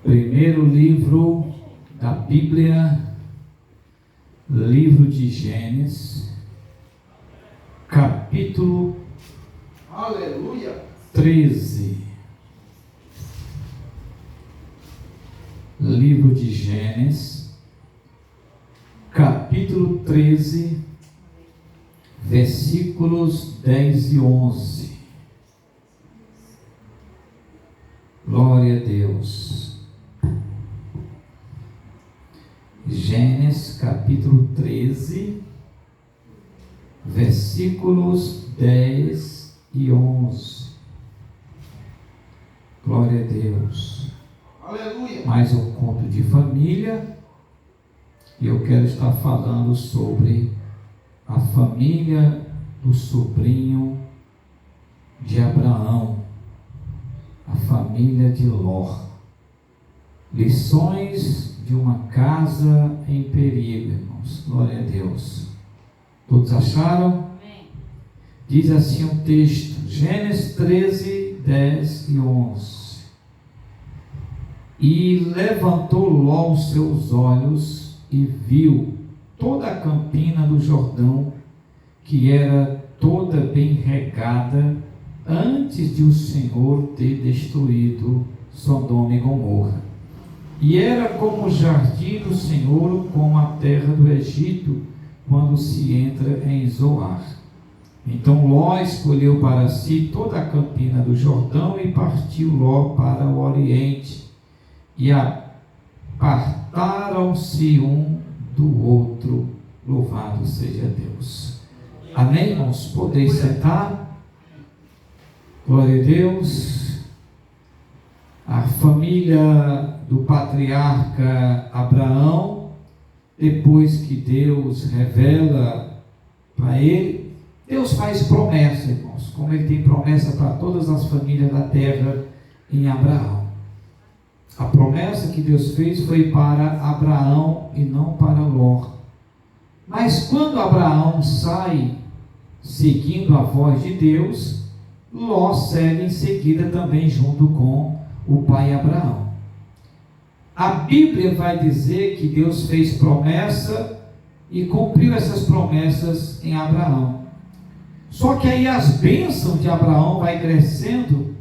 Primeiro livro da Bíblia, livro de Gênesis, capítulo Aleluia. 13. Livro de Gênesis, capítulo 13, versículos 10 e 11. Glória a Deus. Gênesis capítulo 13, versículos 10 e 11. Glória a Deus. Aleluia. Mais um conto de família, e eu quero estar falando sobre a família do sobrinho de Abraão, a família de Ló. Lições de uma casa em perigo, irmãos. Glória a Deus. Todos acharam? Amém. Diz assim o texto, Gênesis 13, 10 e 11. E levantou Ló os seus olhos e viu toda a campina do Jordão, que era toda bem regada, antes de o Senhor ter destruído Sodoma e Gomorra. E era como o jardim do Senhor, como a terra do Egito, quando se entra em Zoar. Então Ló escolheu para si toda a campina do Jordão e partiu Ló para o oriente. E apartaram-se um do outro. Louvado seja Deus. Amém, irmãos? Podeis sentar? Glória a Deus. A família do patriarca Abraão, depois que Deus revela para ele, Deus faz promessa, irmãos, como ele tem promessa para todas as famílias da terra em Abraão. A promessa que Deus fez foi para Abraão e não para Ló. Mas quando Abraão sai seguindo a voz de Deus, Ló segue em seguida também junto com o pai Abraão. A Bíblia vai dizer que Deus fez promessa e cumpriu essas promessas em Abraão. Só que aí as bênçãos de Abraão vai crescendo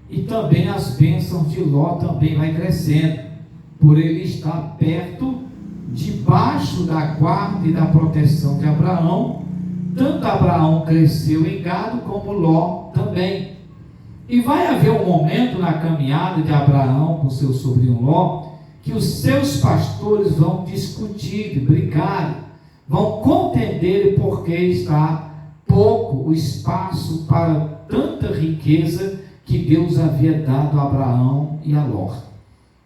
e também as bênçãos de Ló também vai crescendo, por ele estar perto, debaixo da guarda e da proteção de Abraão. Tanto Abraão cresceu em gado como Ló também. E vai haver um momento na caminhada de Abraão com seu sobrinho Ló, que os seus pastores vão discutir, brigar, vão contender porque está pouco o espaço para tanta riqueza que Deus havia dado a Abraão e a Ló.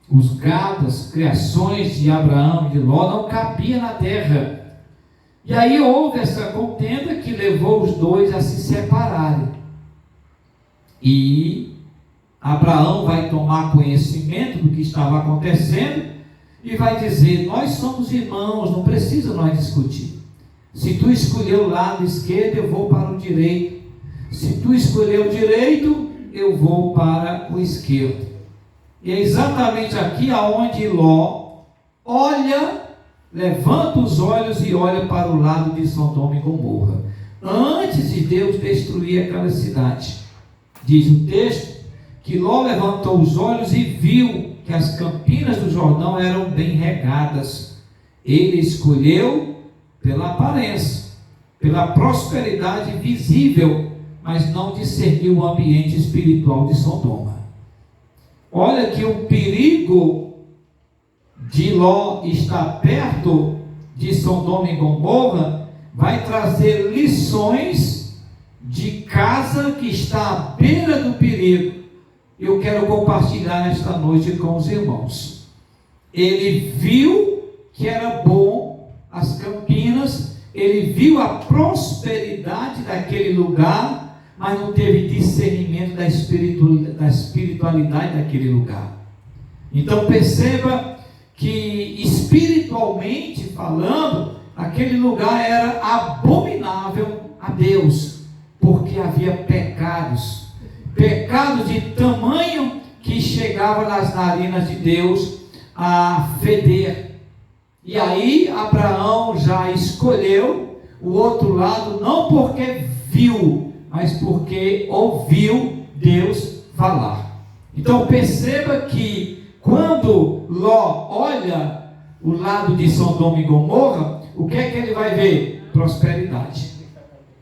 Os gados, criações de Abraão e de Ló não cabiam na terra. E aí houve essa contenda que levou os dois a se separarem. E Abraão vai tomar conhecimento do que estava acontecendo e vai dizer: nós somos irmãos, não precisa nós discutir. Se tu escolheu o lado esquerdo, eu vou para o direito. Se tu escolheu o direito, eu vou para o esquerdo. E é exatamente aqui aonde Ló olha, levanta os olhos e olha para o lado de Sodoma e Gomorra, antes de Deus destruir aquela cidade. Diz o texto que Ló levantou os olhos e viu que as campinas do Jordão eram bem regadas. Ele escolheu pela aparência, pela prosperidade visível, mas não discerniu o ambiente espiritual de Sodoma. Olha que o perigo de Ló estar perto de Sodoma e Gomorra vai trazer lições de casa que está à beira do perigo. Eu quero compartilhar nesta noite com os irmãos. Ele viu que era bom as campinas, ele viu a prosperidade daquele lugar, mas não teve discernimento da espiritualidade daquele lugar. Então perceba que espiritualmente falando, aquele lugar era abominável a Deus, porque havia pecados de tamanho que chegava nas narinas de Deus a feder. E aí Abraão já escolheu o outro lado, não porque viu, mas porque ouviu Deus falar. Então perceba que quando Ló olha o lado de Sodoma e Gomorra, o que é que ele vai ver? Prosperidade.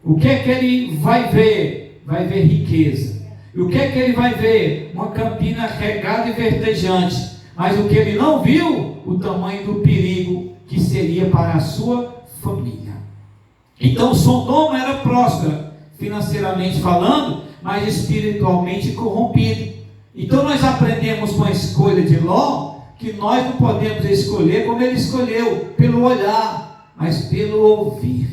O que é que ele vai ver? Vai ver riqueza. E o que é que ele vai ver? Uma campina regada e verdejante. Mas o que ele não viu? O tamanho do perigo que seria para a sua família. Então Sodoma era próspera, financeiramente falando, mas espiritualmente corrompido. Então nós aprendemos com a escolha de Ló, que nós não podemos escolher como ele escolheu, pelo olhar, mas pelo ouvir.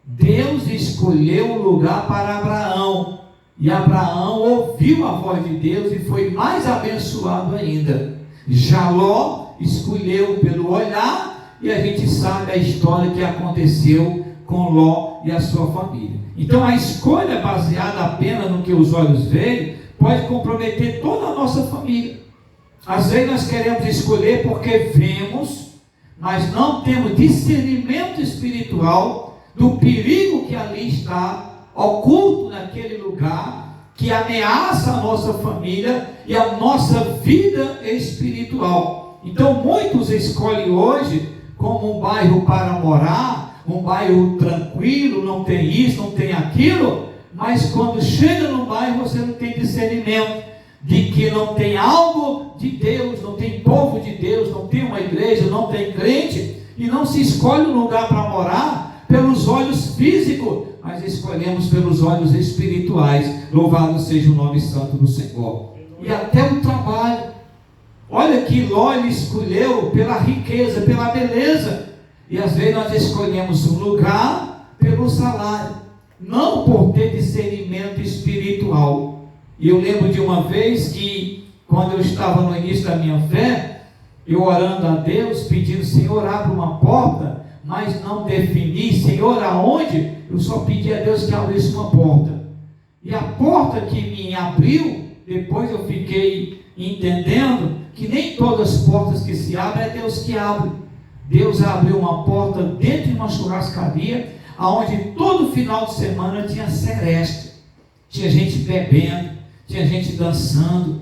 Deus escolheu um lugar para Abraão, e Abraão ouviu a voz de Deus e foi mais abençoado ainda. Já Ló escolheu pelo olhar, e a gente sabe a história que aconteceu com Ló e a sua família. Então a escolha baseada apenas no que os olhos veem, pode comprometer toda a nossa família. Às vezes nós queremos escolher porque vemos, mas não temos discernimento espiritual do perigo que ali está oculto naquele lugar, que ameaça a nossa família e a nossa vida espiritual. Então muitos escolhem hoje como um bairro para morar, um bairro tranquilo, não tem isso, não tem aquilo, mas quando chega no bairro você não tem discernimento de que não tem algo de Deus, não tem povo de Deus, não tem uma igreja, não tem crente, e não se escolhe um lugar para morar pelos olhos físicos, mas escolhemos pelos olhos espirituais. Louvado seja o nome santo do Senhor. E até o trabalho, olha que Ló escolheu pela riqueza, pela beleza, e às vezes nós escolhemos um lugar pelo salário, não por ter discernimento espiritual. E eu lembro de uma vez que, quando eu estava no início da minha fé, eu orando a Deus, pedindo: Senhor, abre uma porta, mas não defini, Senhor, aonde? Eu só pedi a Deus que abrisse uma porta. E a porta que me abriu, depois eu fiquei entendendo que nem todas as portas que se abrem é Deus que abre. Deus abriu uma porta dentro de uma churrascaria, aonde todo final de semana tinha seresta, tinha gente bebendo, tinha gente dançando,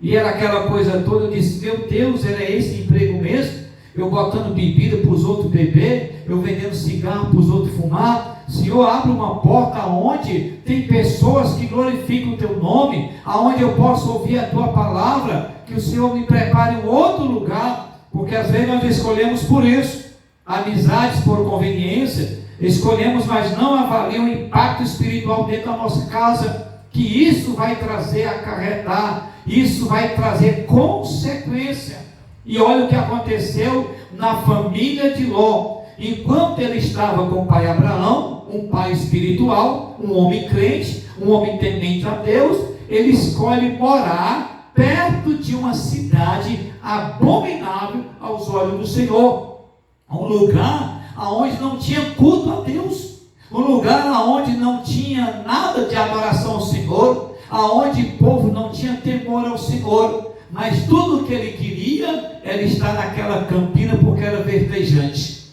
e era aquela coisa toda. Eu disse: meu Deus, era esse emprego mesmo? Eu botando bebida para os outros beber, eu vendendo cigarro para os outros fumar. Senhor, abre uma porta onde tem pessoas que glorificam o teu nome, aonde eu posso ouvir a tua palavra, que o Senhor me prepare um outro lugar, porque às vezes nós escolhemos por isso, amizades por conveniência, escolhemos, mas não avaliam o impacto espiritual dentro da nossa casa, que isso vai trazer, acarretar, isso vai trazer consequência. E olha o que aconteceu na família de Ló. Enquanto ele estava com o pai Abraão, um pai espiritual, um homem crente, um homem temente a Deus, ele escolhe morar perto de uma cidade abominável aos olhos do Senhor, um lugar onde não tinha culto a Deus, um lugar onde não tinha nada de adoração ao Senhor, aonde o povo não tinha temor ao Senhor, mas tudo o que ele queria era estar naquela campina porque era verdejante.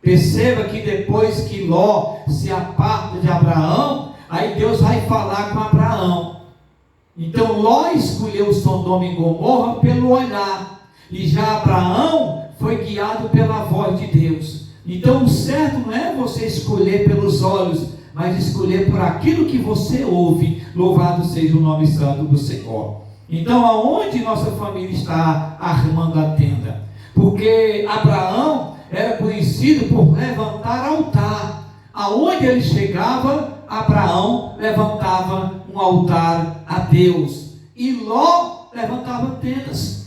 Perceba que depois que Ló se aparta de Abraão, aí Deus vai falar com Abraão. Então Ló escolheu Sodoma e Gomorra pelo olhar, e já Abraão foi guiado pela voz de Deus. Então o certo não é você escolher pelos olhos, mas escolher por aquilo que você ouve. Louvado seja o nome santo do Senhor. Então aonde nossa família está armando a tenda? Porque Abraão era conhecido por levantar altar. Aonde ele chegava, Abraão levantava um altar a Deus, e Ló levantava tendas.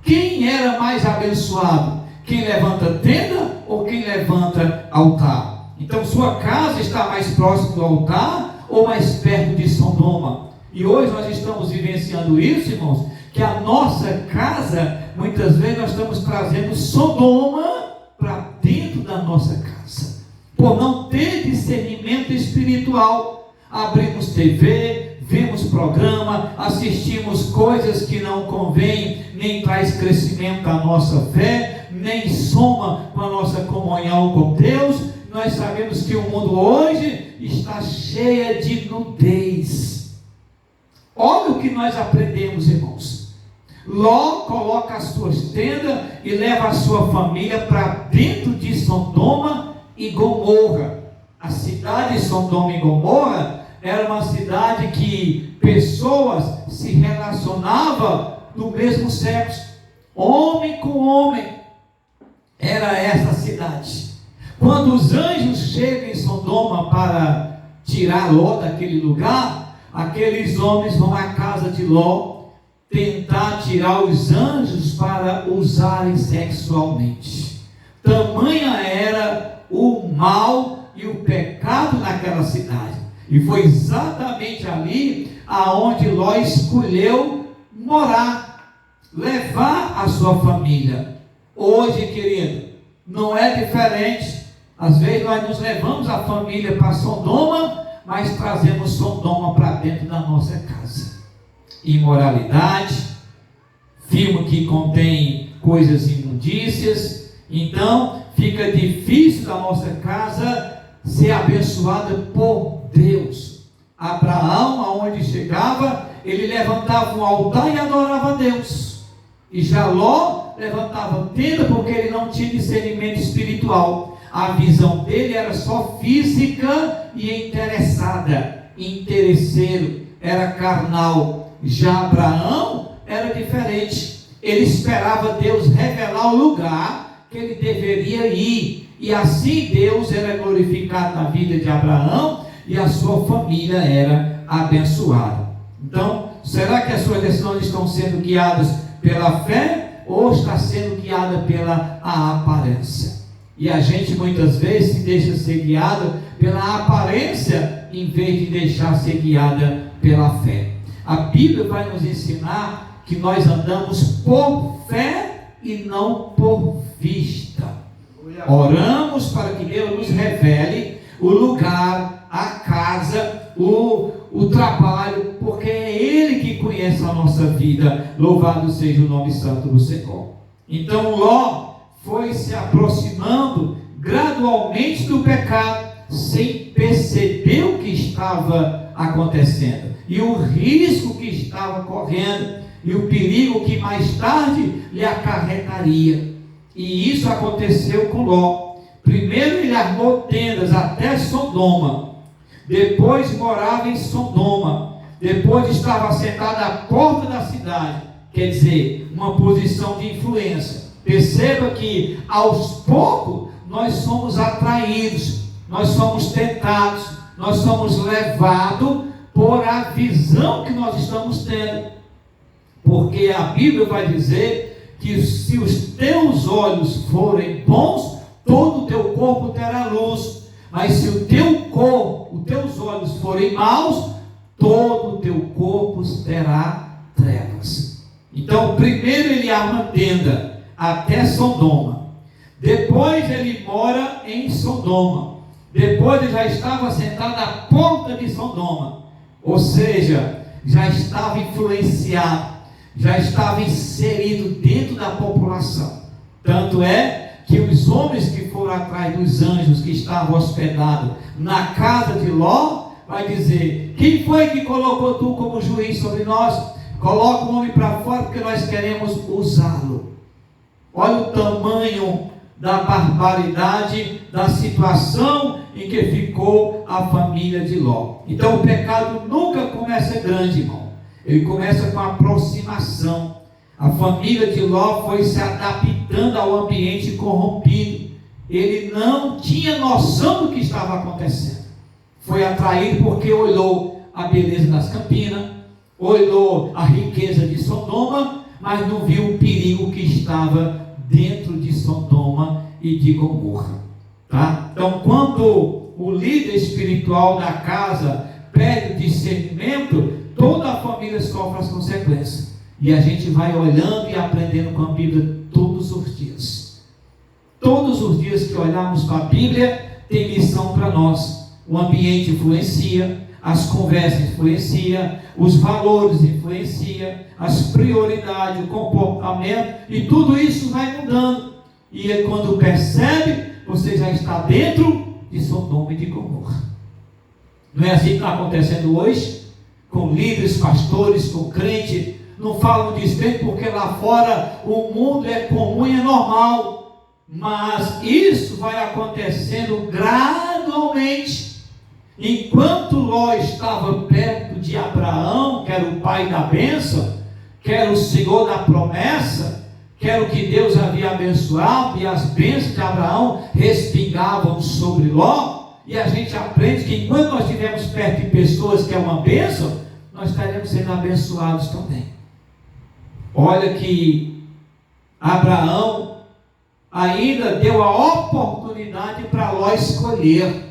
Quem era mais abençoado? Quem levanta tenda ou quem levanta altar? Então sua casa está mais próximo do altar ou mais perto de Sodoma? E hoje nós estamos vivenciando isso, irmãos, que a nossa casa, muitas vezes nós estamos trazendo Sodoma para dentro da nossa casa, por não ter discernimento espiritual. Abrimos TV, vemos programa, assistimos coisas que não convêm, nem traz crescimento à nossa fé, nem soma com a nossa comunhão com Deus. Nós sabemos que o mundo hoje está cheio de nudez. Olha o que nós aprendemos, irmãos. Ló coloca as suas tendas e leva a sua família para dentro de Sodoma e Gomorra. A cidade de Sodoma e Gomorra era uma cidade que pessoas se relacionavam do mesmo sexo, homem com homem. Era essa cidade. Quando os anjos chegam em Sodoma para tirar Ló daquele lugar, aqueles homens vão à casa de Ló tentar tirar os anjos para usarem sexualmente. Tamanha era o mal e o pecado naquela cidade. E foi exatamente ali aonde Ló escolheu morar, levar a sua família. Hoje, querido, não é diferente. Às vezes nós nos levamos a família para Sodoma, mas trazemos Sodoma para dentro da nossa casa. Imoralidade, filme que contém coisas imundícias. Então fica difícil da nossa casa ser abençoada por Deus. Abraão, aonde chegava, ele levantava um altar e adorava a Deus. E já Ló levantava tenda porque ele não tinha discernimento espiritual. A visão dele era só física e interessada, interesseiro, era carnal. Já Abraão era diferente. Ele esperava Deus revelar o lugar que ele deveria ir. E assim Deus era glorificado na vida de Abraão e a sua família era abençoada. Então, será que as suas decisões estão sendo guiadas pela fé ou está sendo guiada pela aparência? E a gente muitas vezes se deixa ser guiada pela aparência em vez de deixar ser guiada pela fé. A Bíblia vai nos ensinar que nós andamos por fé e não por vista. Oramos para que Deus nos revele o lugar, a casa, o trabalho, porque é Ele que conhece a nossa vida. Louvado seja o nome santo do Senhor. Então Ló foi se aproximando gradualmente do pecado, sem perceber o que estava acontecendo e o risco que estava correndo e o perigo que mais tarde lhe acarretaria. E isso aconteceu com Ló. Primeiro ele armou tendas até Sodoma, depois morava em Sodoma, depois estava sentado à porta da cidade, quer dizer, uma posição de influência. Perceba que aos poucos nós somos atraídos, nós somos tentados, nós somos levados por a visão que nós estamos tendo, porque a Bíblia vai dizer que se os teus olhos forem bons, todo o teu corpo terá luz, mas se o teu corpo, os teus olhos forem maus, todo o teu corpo terá trevas. Então primeiro ele arma tenda até Sodoma, depois ele mora em Sodoma, depois ele já estava sentado à porta de Sodoma, ou seja, já estava influenciado, já estava inserido dentro da população. Tanto é que os homens que foram atrás dos anjos que estavam hospedados na casa de Ló, vai dizer: quem foi que colocou tu como juiz sobre nós? Coloca o homem para fora porque nós queremos usá-lo. Olha o tamanho da barbaridade, da situação em que ficou a família de Ló. Então o pecado nunca começa grande, irmão. Ele começa com a aproximação. A família de Ló foi se adaptando ao ambiente corrompido. Ele não tinha noção do que estava acontecendo. Foi atraído porque olhou a beleza das campinas, olhou a riqueza de Sodoma, mas não viu o perigo que estava dentro de Sodoma e de Gomorra. Tá? Então, quando o líder espiritual da casa perde o discernimento, toda a família sofre as consequências. E a gente vai olhando e aprendendo com a Bíblia todos os dias. Todos os dias que olharmos para a Bíblia, tem lição para nós. O ambiente influencia, as conversas influenciam, os valores influenciam, as prioridades, o comportamento, e tudo isso vai mudando. E quando percebe, você já está dentro de Sodoma e de Gomorra. Não é assim que está acontecendo hoje? Com líderes, pastores, com crente, não falam de crente porque lá fora o mundo é comum e é normal. Mas isso vai acontecendo gradualmente. Enquanto Ló estava perto de Abraão, que era o pai da bênção, que era o Senhor da promessa, que era o que Deus havia abençoado, e as bênçãos de Abraão respingavam sobre Ló, e a gente aprende que enquanto nós estivermos perto de pessoas que é uma bênção, nós estaremos sendo abençoados também. Olha que Abraão ainda deu a oportunidade para Ló escolher.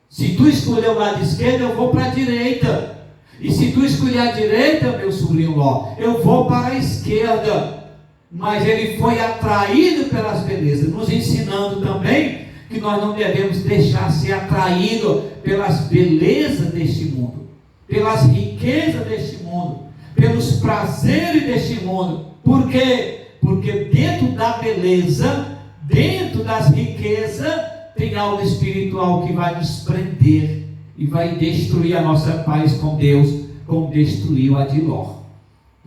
Se tu escolher o lado esquerdo, eu vou para a direita. E se tu escolher a direita, meu sobrinho Ló, eu vou para a esquerda. Mas ele foi atraído pelas belezas, nos ensinando também que nós não devemos deixar ser atraído pelas belezas deste mundo, pelas riquezas deste mundo, pelos prazeres deste mundo. Por quê? Porque dentro da beleza, dentro das riquezas, tem algo espiritual que vai nos prender e vai destruir a nossa paz com Deus, como destruiu a de Ló.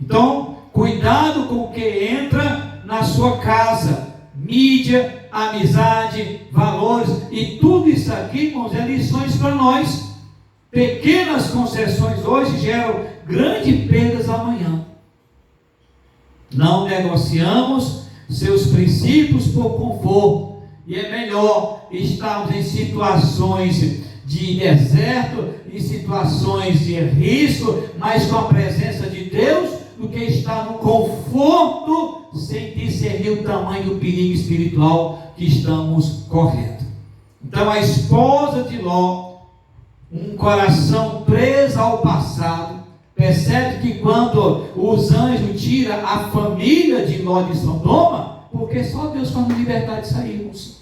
Então, cuidado com o que entra na sua casa. Mídia, amizade, valores, e tudo isso aqui, irmãos, é lições para nós. Pequenas concessões hoje geram grandes perdas amanhã. Não negociamos seus princípios por conforto. E é melhor estarmos em situações de deserto, em situações de risco, mas com a presença de Deus, do que estar no conforto, sem discernir o tamanho do perigo espiritual que estamos correndo. Então a esposa de Ló, um coração preso ao passado, percebe que quando os anjos tiram a família de Ló de Sodoma, porque só Deus pode nos libertar disso aí, irmãos.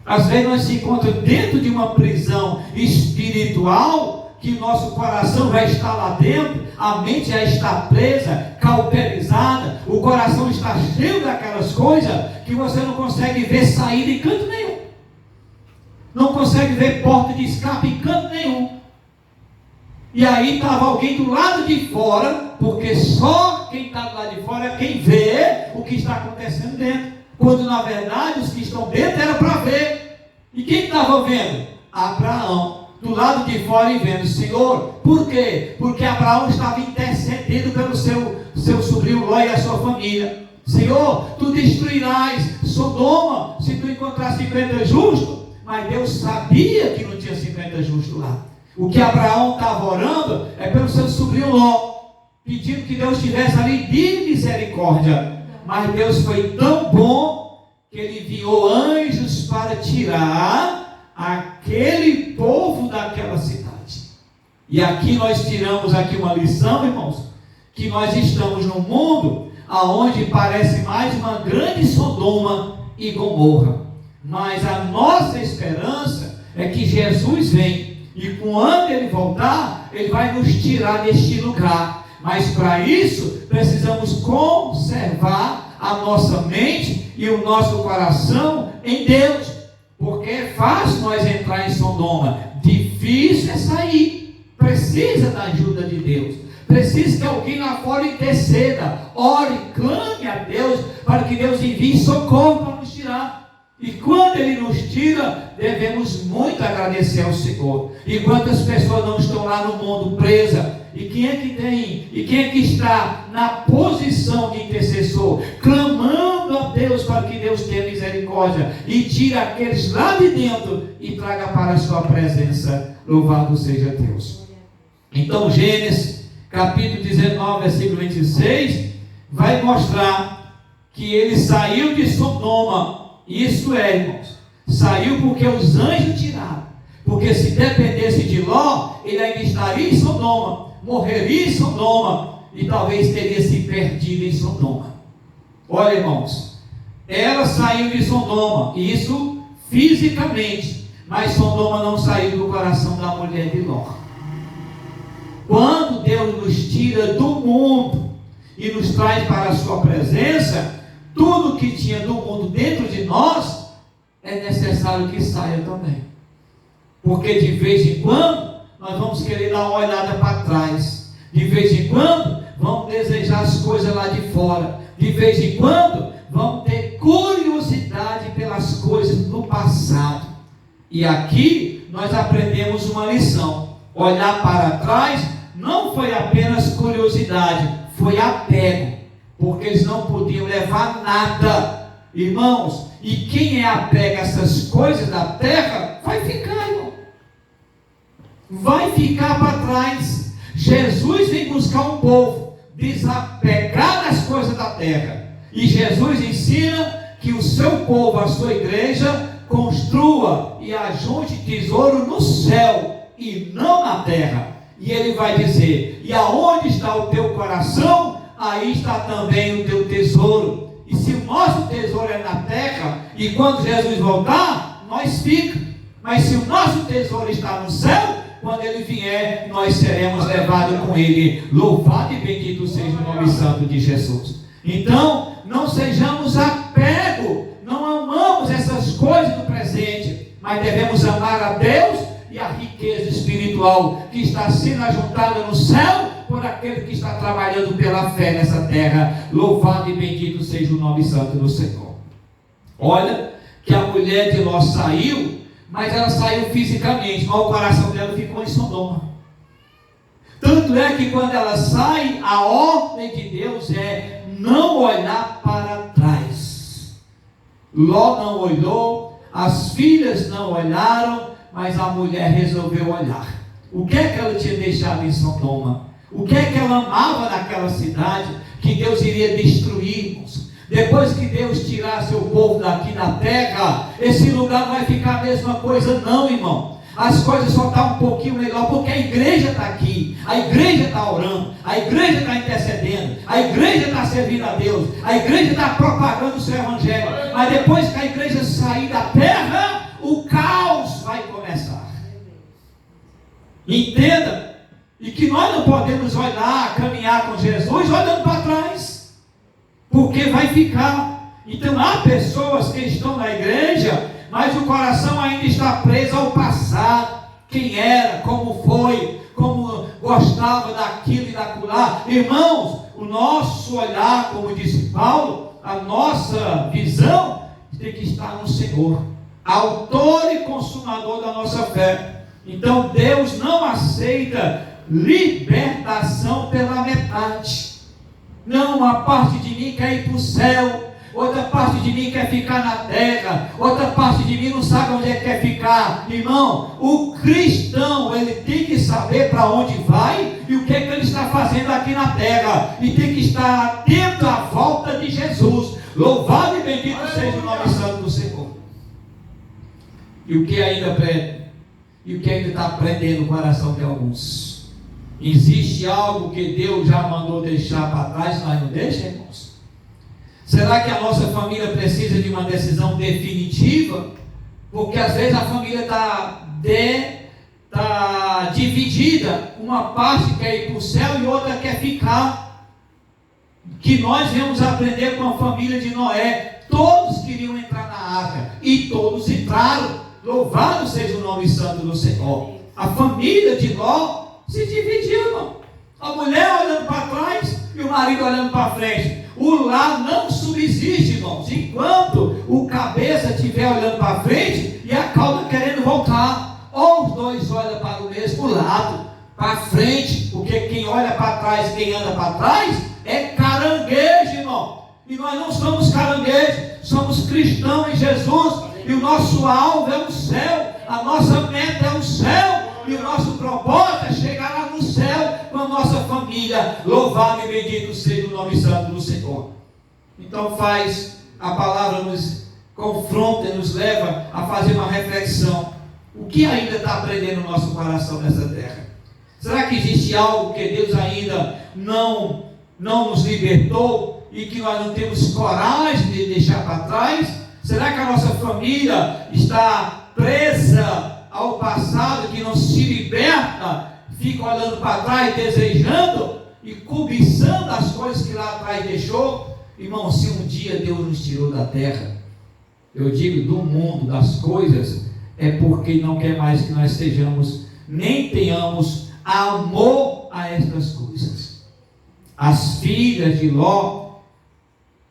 Às vezes nós se encontramos dentro de uma prisão espiritual, que nosso coração já está lá dentro, a mente já está presa, cauterizada, o coração está cheio daquelas coisas que você não consegue ver saída em canto nenhum, não consegue ver porta de escape em canto nenhum. E aí estava alguém do lado de fora, porque só quem está do lado de fora é quem vê o que está acontecendo dentro, quando na verdade os que estão dentro era para ver. E quem estava vendo? Abraão, do lado de fora, e vendo. Senhor, por quê? Porque Abraão estava intercedendo pelo seu sobrinho Ló e a sua família. Senhor, tu destruirás Sodoma se tu encontrar 50 justos. Mas Deus sabia que não tinha 50 justos lá. O que Abraão estava orando é pelo seu sobrinho Ló, pedindo que Deus tivesse ali de misericórdia. Mas Deus foi tão bom que ele enviou anjos para tirar aquele povo daquela cidade. E aqui nós tiramos aqui uma lição, irmãos, que nós estamos num mundo aonde parece mais uma grande Sodoma e Gomorra. Mas a nossa esperança é que Jesus vem, e quando ele voltar, ele vai nos tirar deste lugar. Mas para isso, precisamos conservar a nossa mente e o nosso coração em Deus. Porque é fácil nós entrar em Sodoma, difícil é sair. Precisa da ajuda de Deus. Precisa que alguém lá fora interceda, ore, clame a Deus, para que Deus envie socorro para nos tirar. E quando Ele nos tira, devemos muito agradecer ao Senhor. E quantas pessoas não estão lá no mundo presas? E quem é que tem? E quem é que está na posição de intercessor, clamando a Deus para que Deus tenha misericórdia e tire aqueles lá de dentro e traga para a sua presença? Louvado seja Deus. Então Gênesis capítulo 19, versículo 26 vai mostrar que ele saiu de Sodoma. Isso é, irmãos, saiu porque os anjos tiraram. Porque se dependesse de Ló, ele ainda estaria em Sodoma, morreria em Sodoma, e talvez teria se perdido em Sodoma. Olha, irmãos, ela saiu de Sodoma, isso fisicamente, mas Sodoma não saiu do coração da mulher de Ló. Deus nos tira do mundo e nos traz para a sua presença, tudo que tinha do mundo dentro de nós, é necessário que saia também. Porque de vez em quando, nós vamos querer dar uma olhada para trás. De vez em quando, vamos desejar as coisas lá de fora. De vez em quando, vamos ter curiosidade pelas coisas do passado. E aqui, nós aprendemos uma lição. Olhar para trás não foi apenas curiosidade, foi apego, porque eles não podiam levar nada, irmãos. E quem apega essas coisas da terra vai ficar, irmão, vai ficar para trás. Jesus vem buscar um povo desapegar das coisas da terra, e Jesus ensina que o seu povo, a sua igreja, construa e ajunte tesouro no céu e não na terra. E ele vai dizer: e aonde está o teu coração, aí está também o teu tesouro. E se o nosso tesouro é na terra, e quando Jesus voltar, nós ficamos. Mas se o nosso tesouro está no céu, quando ele vier, nós seremos levados com ele. Louvado e bendito seja o nome santo de Jesus. Então, não sejamos apegos, não amamos essas coisas do presente, mas devemos amar a Deus e a riqueza espiritual que está sendo ajuntada no céu por aquele que está trabalhando pela fé nessa terra. Louvado e bendito seja o nome santo do Senhor. Olha que a mulher de Ló saiu, mas ela saiu fisicamente, mas o coração dela ficou em Sodoma. Tanto é que quando ela sai, a ordem de Deus é não olhar para trás. Ló não olhou, as filhas não olharam, mas a mulher resolveu olhar. O que é que ela tinha deixado em Sodoma? O que é que ela amava naquela cidade que Deus iria destruir, irmãos? Depois que Deus tirar seu povo daqui da terra, esse lugar não vai ficar a mesma coisa não, irmão. As coisas só estão um pouquinho melhor, porque a igreja está aqui, a igreja está orando, a igreja está intercedendo, a igreja está servindo a Deus, a igreja está propagando o seu evangelho. Mas depois que a igreja sair da terra, o caos vai começar. Entenda, e que nós não podemos olhar, caminhar com Jesus olhando para trás, porque vai ficar. Então há pessoas que estão na igreja, mas o coração ainda está preso ao passado, quem era, como foi, como gostava daquilo e daquilo. Irmãos, o nosso olhar, como disse Paulo, a nossa visão tem que estar no Senhor, autor e consumador da nossa fé. Então Deus não aceita libertação pela metade. Não, uma parte de mim quer ir para o céu, outra parte de mim quer ficar na terra, outra parte de mim não sabe onde é que quer ficar. Irmão, o cristão, ele tem que saber para onde vai e o que é que ele está fazendo aqui na terra, e tem que estar atento à volta de Jesus. Louvado e bendito seja o nome santo do Senhor. E o que ainda aprende? E o que ainda está prendendo o coração de alguns? Existe algo que Deus já mandou deixar para trás, nós não deixa, irmãos? Será que a nossa família precisa de uma decisão definitiva? Porque às vezes a família está dividida, uma parte quer ir para o céu e outra quer ficar. Que nós viemos aprender com a família de Noé. Todos queriam entrar na arca e todos entraram. Louvado seja o nome santo do Senhor. A família de Ló se dividiu, irmão. A mulher olhando para trás e o marido olhando para frente. O lar não subsiste, irmãos, enquanto o cabeça estiver olhando para frente e a cauda querendo voltar. Ou os dois olham para o mesmo lado, para frente, porque quem olha para trás, quem anda para trás, é caranguejo, irmão. E nós não somos caranguejos, somos cristãos em Jesus. E o nosso alvo é o céu, a nossa meta é o céu, e o nosso propósito é chegar lá no céu com a nossa família. Louvado e bendito seja o nome santo do Senhor. Então a palavra nos confronta e nos leva a fazer uma reflexão. O que ainda está prendendo o nosso coração nessa terra? Será que existe algo que Deus ainda não nos libertou e que nós não temos coragem de deixar para trás? Será que a nossa família está presa ao passado, que não se liberta fica olhando para trás, desejando e cobiçando as coisas que lá atrás deixou. Irmão, se um dia Deus nos tirou da terra, eu digo do mundo, das coisas, é porque não quer mais que nós sejamos, nem tenhamos amor a estas coisas. As filhas de Ló,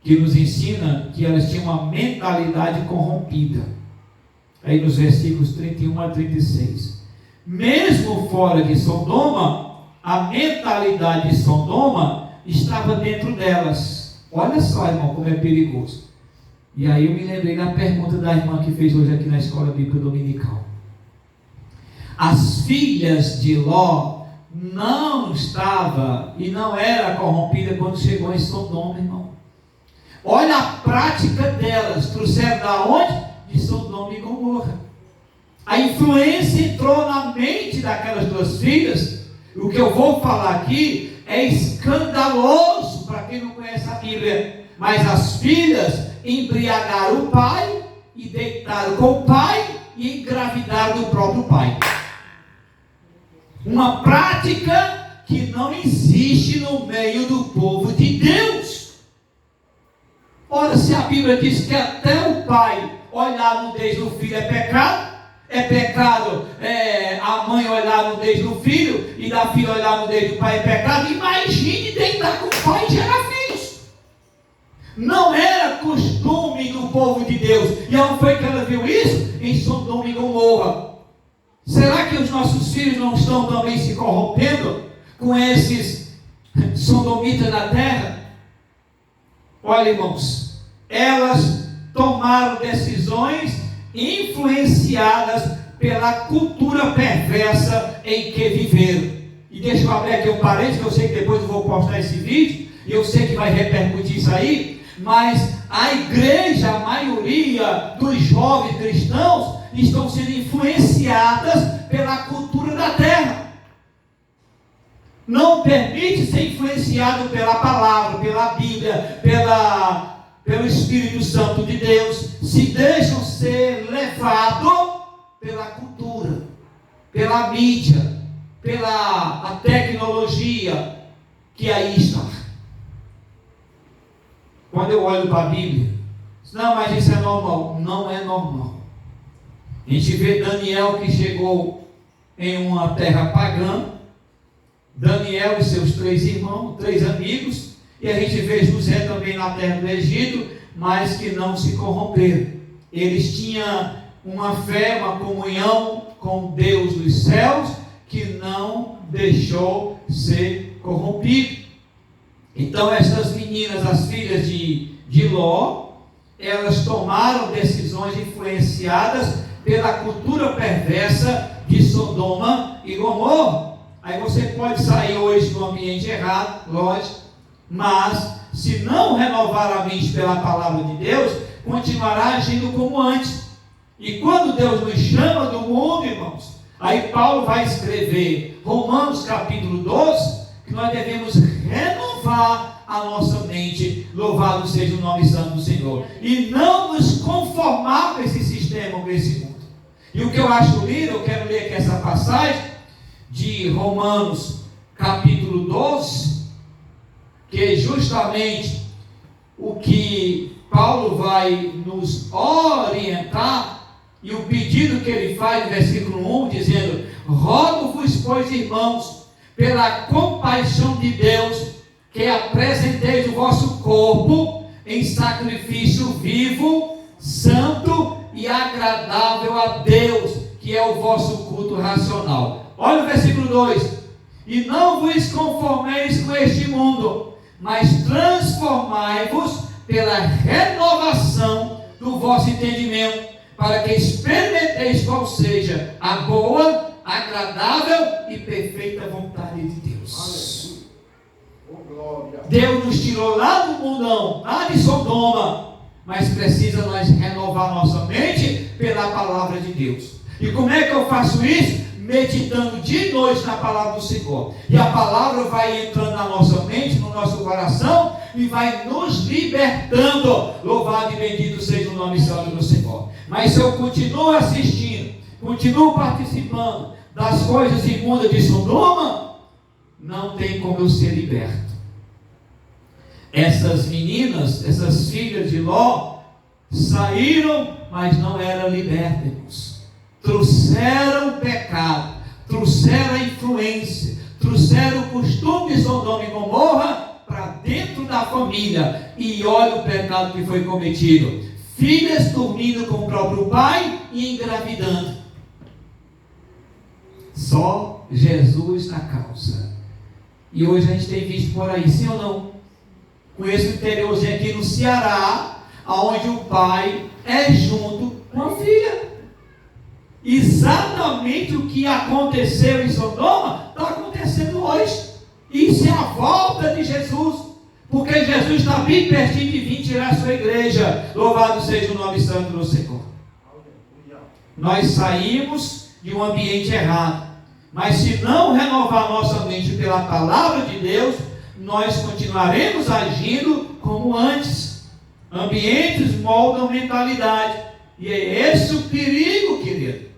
que nos ensina que elas tinham uma mentalidade corrompida, aí nos versículos 31 a 36, mesmo fora de Sodoma, a mentalidade de Sodoma estava dentro delas. Olha só, irmão, como é perigoso. E aí eu me lembrei da pergunta da irmã que fez hoje aqui na escola bíblica dominical. As filhas de Ló não estava e não era corrompida quando chegou em Sodoma, irmão. Olha a prática delas, trouxeram da onde? De Sodoma e Gomorra. A influência entrou na mente daquelas duas filhas. O que eu vou falar aqui é escandaloso para quem não conhece a Bíblia. Mas as filhas embriagaram o pai e deitaram com o pai e engravidaram do próprio pai. Uma prática que não existe no meio do povo de Deus. Ora, se a Bíblia diz que até o pai olhar a nudez do filho é pecado a mãe olhar a nudez do filho e da filha olhar a nudez do pai é pecado, imagine deitar com o pai e gerar filhos. Não era costume do povo de Deus. E onde foi que ela viu isso? Em Sodoma e Gomorra. Será que os nossos filhos não estão também se corrompendo com esses sodomitas na terra? Olha, irmãos, elas tomaram decisões influenciadas pela cultura perversa em que viveram. E deixa eu abrir aqui um parênteses, que eu sei que depois eu vou postar esse vídeo, e eu sei que vai repercutir isso aí, mas a igreja, a maioria dos jovens cristãos estão sendo influenciadas pela cultura da terra. Não permite ser influenciado pela palavra, pela Bíblia, pelo Espírito Santo de Deus. Se deixam ser levados pela cultura, pela mídia, pela tecnologia que aí está. Quando eu olho para a Bíblia, não, mas isso é normal. Não é normal. A gente vê Daniel que chegou em uma terra pagã, Daniel e seus 3 irmãos, 3 amigos, e a gente vê José também na terra do Egito, mas que não se corromperam. Eles tinham uma fé, uma comunhão com Deus dos céus, que não deixou ser corrompido. Então essas meninas, as filhas de Ló, elas tomaram decisões influenciadas pela cultura perversa de Sodoma e Gomorra. Aí você pode sair hoje no ambiente errado, lógico, mas se não renovar a mente pela palavra de Deus, continuará agindo como antes. E quando Deus nos chama do mundo, irmãos, aí Paulo vai escrever Romanos capítulo 12, que nós devemos renovar a nossa mente, louvado seja o nome santo do Senhor, e não nos conformar com esse sistema, com esse mundo. E o que eu acho lindo, eu quero ler aqui essa passagem de Romanos capítulo 12, que é justamente o que Paulo vai nos orientar, e o pedido que ele faz no versículo 1, dizendo: rogo-vos, pois, irmãos, pela compaixão de Deus, que apresenteis o vosso corpo em sacrifício vivo, santo e agradável a Deus, que é o vosso culto racional. Olha o versículo 2: e não vos conformeis com este mundo, mas transformai-vos pela renovação do vosso entendimento, para que experimenteis qual seja a boa, agradável e perfeita vontade de Deus. Deus nos tirou lá do mundão, lá de Sodoma, mas precisa nós renovar nossa mente pela palavra de Deus. E como é que eu faço isso? Meditando de noite na palavra do Senhor. E a palavra vai entrando na nossa mente, no nosso coração, e vai nos libertando. Louvado e bendito seja o nome santo do Senhor. Mas se eu continuo assistindo, continuo participando das coisas imundas de Sodoma, não tem como eu ser liberto. Essas meninas, essas filhas de Ló, saíram, mas não eram libertas, irmãos. Trouxeram o pecado, trouxeram a influência, trouxeram o costume de Sodoma e Gomorra para dentro da família. E olha o pecado que foi cometido: filhas dormindo com o próprio pai e engravidando. Só Jesus na causa. E hoje a gente tem visto por aí, sim ou não? Conheço um interiorzinho aqui no Ceará, onde o pai é junto com a filha. Exatamente o que aconteceu em Sodoma está acontecendo hoje. Isso é a volta de Jesus, porque Jesus está bem pertinho de vir tirar a sua igreja. Louvado seja o nome santo do Senhor. Nós saímos de um ambiente errado, mas se não renovar nossa mente pela palavra de Deus, nós continuaremos agindo como antes. Ambientes moldam mentalidade, e é esse o perigo, querido.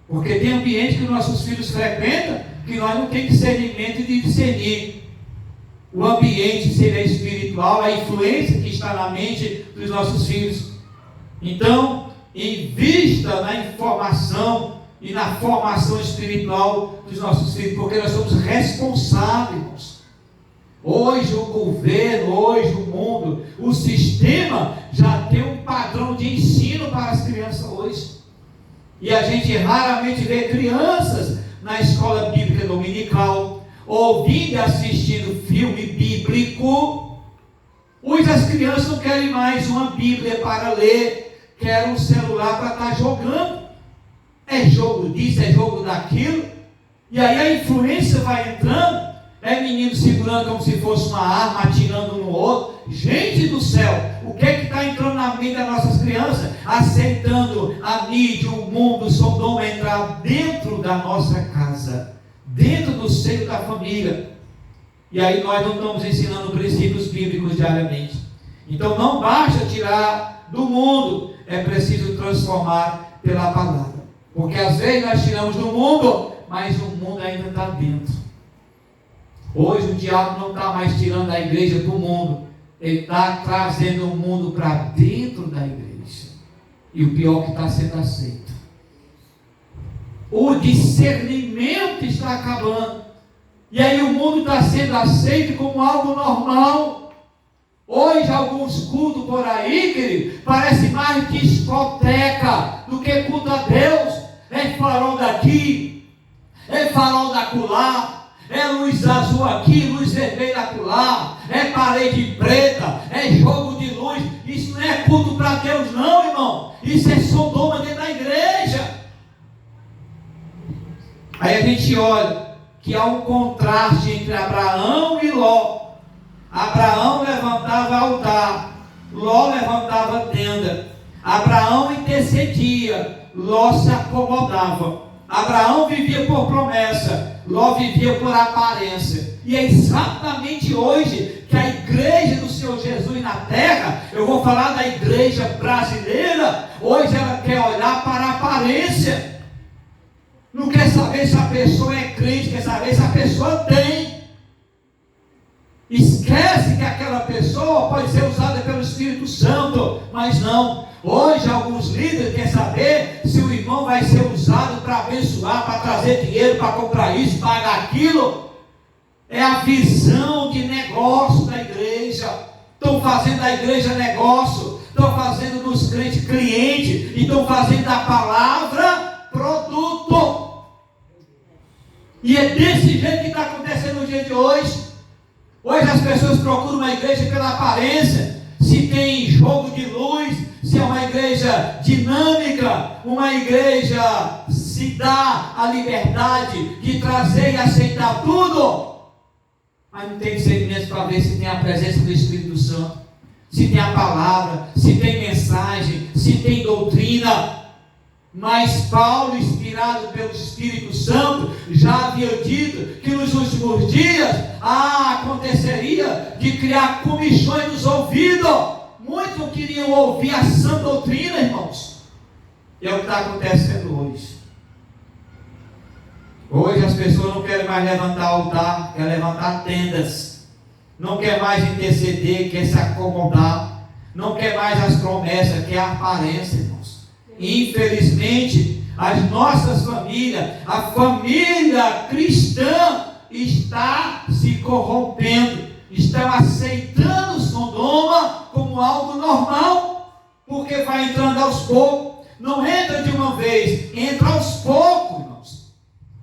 Porque tem ambiente que nossos filhos frequentam que nós não temos discernimento de discernir. O ambiente, se ele é espiritual, a influência que está na mente dos nossos filhos. Então, invista na informação e na formação espiritual dos nossos filhos, porque nós somos responsáveis. Hoje o governo, hoje o mundo, o sistema já tem um padrão de ensino para as crianças hoje. E a gente raramente vê crianças na escola bíblica dominical, ouvindo e assistindo filme bíblico. Hoje as crianças não querem mais uma Bíblia para ler, querem um celular para estar jogando. É jogo disso, é jogo daquilo. E aí a influência vai entrando. É menino segurando como se fosse uma arma, atirando um no outro. Gente do céu, o que está entrando na mente das nossas crianças? Aceitando a mídia, o mundo, o Sodoma entrar dentro da nossa casa, dentro do seio da família. E aí nós não estamos ensinando princípios bíblicos diariamente. Então não basta tirar do mundo, é preciso transformar pela palavra. Porque às vezes nós tiramos do mundo, mas o mundo ainda está dentro. Hoje o diabo não está mais tirando a igreja do mundo, ele está trazendo o mundo para dentro da igreja. E o pior que está sendo aceito. O discernimento está acabando. E aí o mundo está sendo aceito como algo normal. Hoje alguns cultos por aí, querido, parece mais discoteca do que culto a Deus. É farol daqui, é farol da acolá. É luz azul aqui, luz vermelha acolá, é parede preta, é jogo de luz. Isso não é culto para Deus não, irmão. Isso é Sodoma dentro da igreja. Aí a gente olha que há um contraste entre Abraão e Ló. Abraão levantava altar, Ló levantava tenda. Abraão intercedia, Ló se acomodava. Abraão vivia por promessa, Ló vivia por aparência. E é exatamente hoje que a igreja do Senhor Jesus na terra, eu vou falar da igreja brasileira, hoje ela quer olhar para a aparência. Não quer saber se a pessoa é crente, quer saber se a pessoa tem. Esquece que aquela pessoa pode ser usada pelo Espírito Santo, mas não. Hoje alguns líderes querem saber se o irmão vai ser usado para abençoar, para trazer dinheiro, para comprar isso, pagar aquilo. É a visão de negócio da igreja. Estão fazendo da igreja negócio, estão fazendo dos crentes cliente, e estão fazendo da palavra produto. E é desse jeito que está acontecendo no dia de hoje. Hoje as pessoas procuram uma igreja pela aparência. Se tem jogo de luz, se é uma igreja dinâmica, uma igreja se dá a liberdade de trazer e aceitar tudo, mas não tem discernimento para ver se tem a presença do Espírito Santo, se tem a palavra, se tem mensagem, se tem doutrina. Mas Paulo, inspirado pelo Espírito Santo, já havia dito que nos últimos dias aconteceria de criar comichões nos ouvidos. Muitos queriam ouvir a sã doutrina, irmãos. E é o que está acontecendo hoje. Hoje as pessoas não querem mais levantar altar, querem levantar tendas. Não quer mais interceder, quer se acomodar. Não quer mais as promessas, quer a aparência, irmãos. Infelizmente, as nossas famílias, a família cristã está se corrompendo. Estão aceitando Sodoma como algo normal, porque vai entrando aos poucos. Não entra de uma vez, entra aos poucos, irmãos.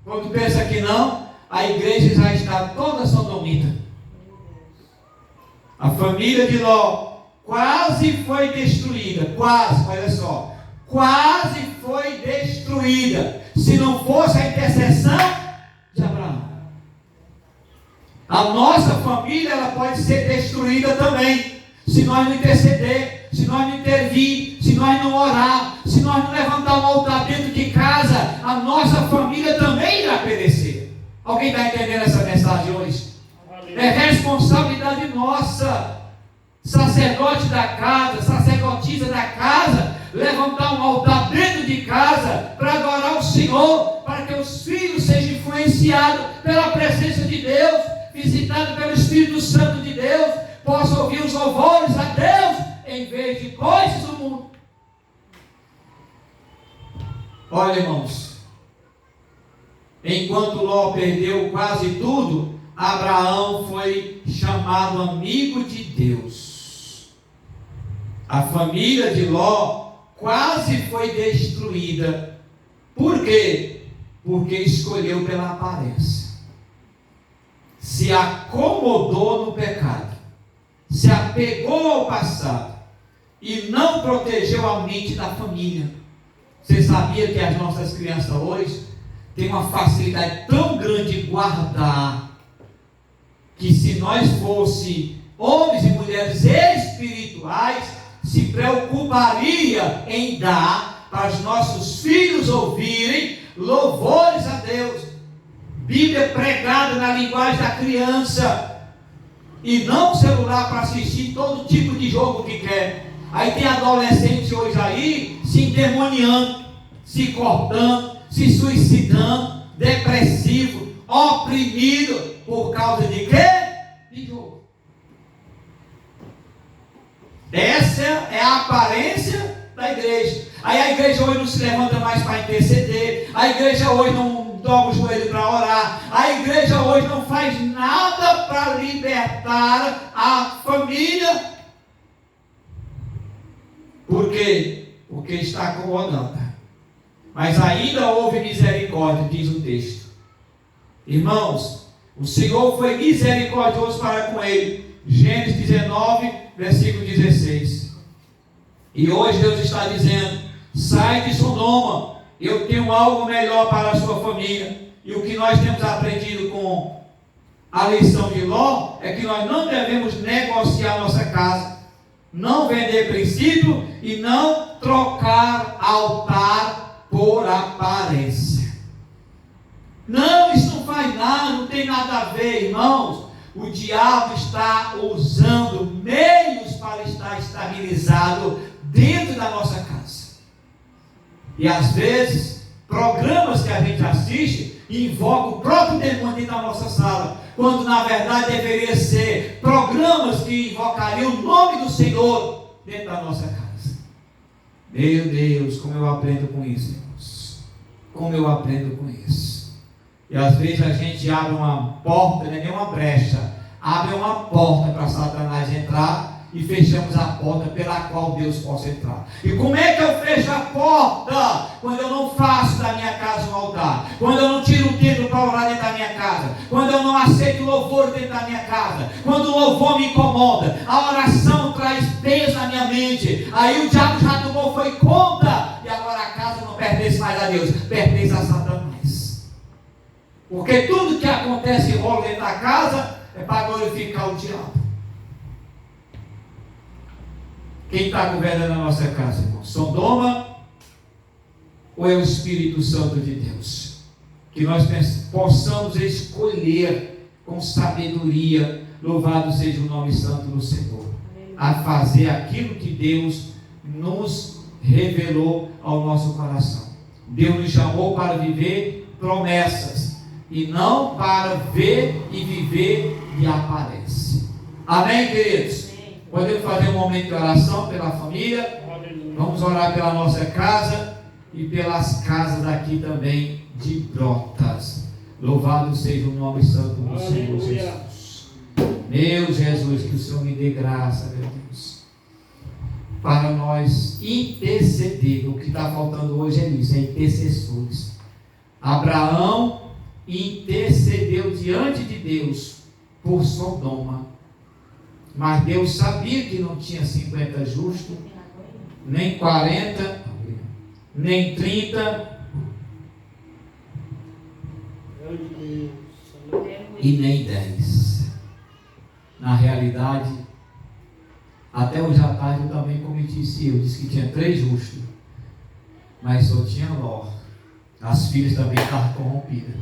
Quando pensa que não, a igreja já está toda sodomita. A família de Ló quase foi destruída, quase, olha só, quase foi destruída, se não fosse a intercessão de Abraão. A nossa família, ela pode ser destruída também, se nós não interceder, se nós não intervir, se nós não orar, se nós não levantar um altar dentro de casa, a nossa família também irá perecer. Alguém está entendendo essa mensagem hoje? É responsabilidade nossa, sacerdote da casa, sacerdotisa da casa, levantar um altar dentro de casa para adorar o Senhor, para que os filhos sejam influenciados pela presença de Deus, visitados pelo Espírito Santo de Deus, possam ouvir os louvores a Deus em vez de coisas do mundo. Olha, irmãos, enquanto Ló perdeu quase tudo, Abraão foi chamado amigo de Deus. A família de Ló quase foi destruída. Por quê? Porque escolheu pela aparência. Se acomodou no pecado. Se apegou ao passado. E não protegeu a mente da família. Você sabia que as nossas crianças hoje têm uma facilidade tão grande de guardar, que se nós fosse homens e mulheres espirituais, se preocuparia em dar para os nossos filhos ouvirem louvores a Deus, Bíblia pregada na linguagem da criança, e não celular para assistir todo tipo de jogo que quer. Aí tem adolescentes hoje aí se endemoniando, se cortando, se suicidando, depressivo, oprimido. Por causa de quê? De jogo. Essa é a aparência da igreja. Aí a igreja hoje não se levanta mais para interceder. A igreja hoje não dobra o joelho para orar. A igreja hoje não faz nada para libertar a família. Por quê? Porque está acomodando. Mas ainda houve misericórdia, diz o texto. Irmãos, o Senhor foi misericordioso para com ele. Gênesis 19, versículo 16. E hoje Deus está dizendo: sai de Sodoma, eu tenho algo melhor para a sua família. E o que nós temos aprendido com a lição de Ló é que nós não devemos negociar nossa casa, não vender princípio e não trocar altar por aparência. Não, isso não faz nada, não tem nada a ver, irmãos. O diabo está usando meios para estar estabilizado dentro da nossa casa. E às vezes, programas que a gente assiste invocam o próprio demônio dentro da nossa sala, quando na verdade deveria ser programas que invocariam o nome do Senhor dentro da nossa casa. Meu Deus, como eu aprendo com isso, irmãos. Como eu aprendo com isso. E às vezes a gente abre uma porta, não é nem uma brecha, abre uma porta para Satanás entrar e fechamos a porta pela qual Deus possa entrar. E como é que eu fecho a porta? Quando eu não faço da minha casa um altar, quando eu não tiro o tempo para orar dentro da minha casa, quando eu não aceito louvor dentro da minha casa, quando o louvor me incomoda, a oração traz peso na minha mente, aí o diabo já tomou, foi conta, e agora a casa não pertence mais a Deus, pertence a Satanás. Porque tudo que acontece e rola dentro da casa é para glorificar o diabo. Quem está governando a nossa casa, irmão? Sodoma ou é o Espírito Santo de Deus? Que nós possamos escolher com sabedoria, louvado seja o nome santo do Senhor, a fazer aquilo que Deus nos revelou ao nosso coração. Deus nos chamou para viver promessas. e não para ver e viver de aparência. Amém, queridos? Podemos fazer um momento de oração pela família. Vamos orar pela nossa casa e pelas casas aqui também de Brotas. Louvado seja o nome santo do Senhor Jesus. Meu Jesus, que o Senhor me dê graça, meu Deus, para nós interceder. O que está faltando hoje é isso, é intercessores. Abraão intercedeu diante de Deus por Sodoma, mas Deus sabia que não tinha 50 justos, nem 40, nem 30, e nem 10. Na realidade, até hoje à tarde eu também cometi esse erro. Disse que tinha 3 justos, mas só tinha Ló. As filhas também estavam corrompidas.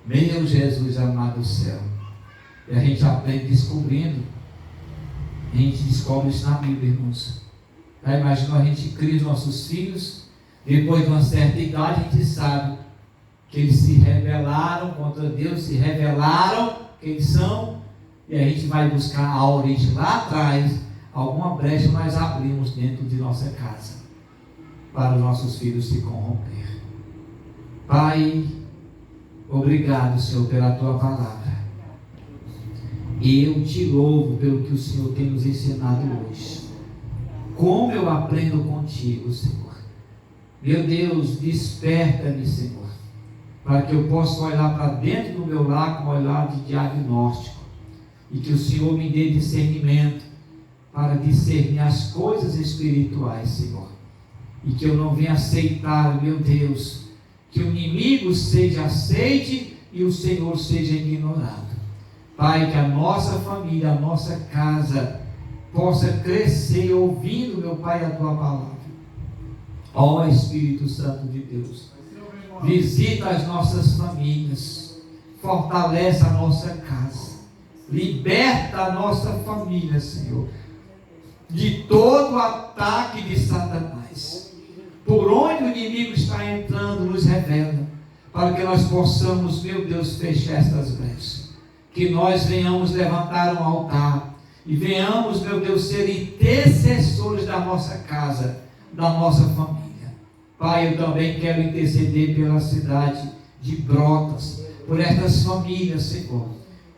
Meu Jesus amado do céu. E a gente aprende descobrindo. A gente descobre isso na Bíblia, irmãos. Já imaginou, a gente cria os nossos filhos, depois de uma certa idade a gente sabe que eles se rebelaram contra Deus, se revelaram que eles são, e a gente vai buscar a origem lá atrás. Alguma brecha nós abrimos dentro de nossa casa para os nossos filhos se corromper. Pai, obrigado, Senhor, pela tua palavra. E eu te louvo pelo que o Senhor tem nos ensinado hoje. Como eu aprendo contigo, Senhor. Meu Deus, desperta-me, Senhor, para que eu possa olhar para dentro do meu lar com um olhar de diagnóstico, e que o Senhor me dê discernimento para discernir as coisas espirituais, Senhor, e que eu não venha aceitar, meu Deus, que o inimigo seja aceite e o Senhor seja ignorado. Pai, que a nossa família, a nossa casa possa crescer ouvindo, meu Pai, a tua palavra. Ó Espírito Santo de Deus, visita as nossas famílias, fortalece a nossa casa, liberta a nossa família, Senhor, de todo ataque de Satanás. Por onde o inimigo está entrando, nos revela, para que nós possamos, meu Deus, fechar estas brechas. Que nós venhamos levantar um altar e venhamos, meu Deus, ser intercessores da nossa casa, da nossa família. Pai, eu também quero interceder pela cidade de Brotas, por estas famílias, Senhor.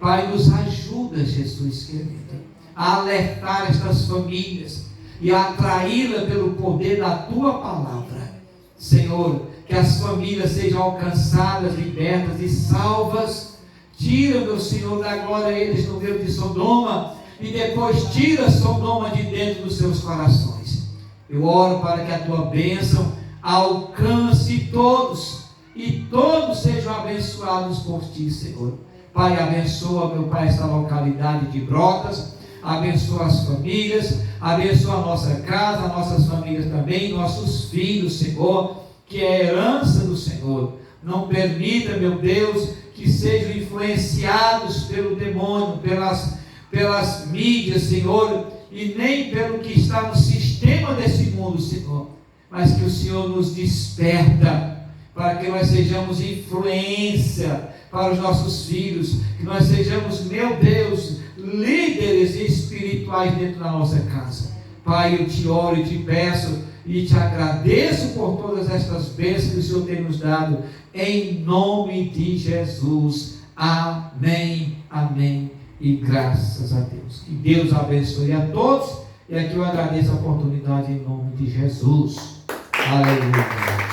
Pai, nos ajuda, Jesus querido, a alertar estas famílias e a atraí-la pelo poder da tua palavra. Senhor, que as famílias sejam alcançadas, libertas e salvas. Tira, meu Senhor, da glória eles no meio de Sodoma, e depois tira Sodoma de dentro dos seus corações. Eu oro para que a tua bênção alcance todos, e todos sejam abençoados por ti, Senhor. Pai, abençoa, meu Pai, esta localidade de Brotas, abençoa as famílias, abençoa a nossa casa, nossas famílias também, nossos filhos, Senhor, que é a herança do Senhor. Não permita, meu Deus, que sejam influenciados pelo demônio, pelas mídias, Senhor, e nem pelo que está no sistema desse mundo, Senhor, mas que o Senhor nos desperta, para que nós sejamos influência para os nossos filhos, que nós sejamos, meu Deus, líderes espirituais dentro da nossa casa. Pai, eu te oro e te peço e te agradeço por todas estas bênçãos que o Senhor tem nos dado, em nome de Jesus. Amém, amém e graças a Deus. Que Deus abençoe a todos, e aqui eu agradeço a oportunidade em nome de Jesus. Aleluia.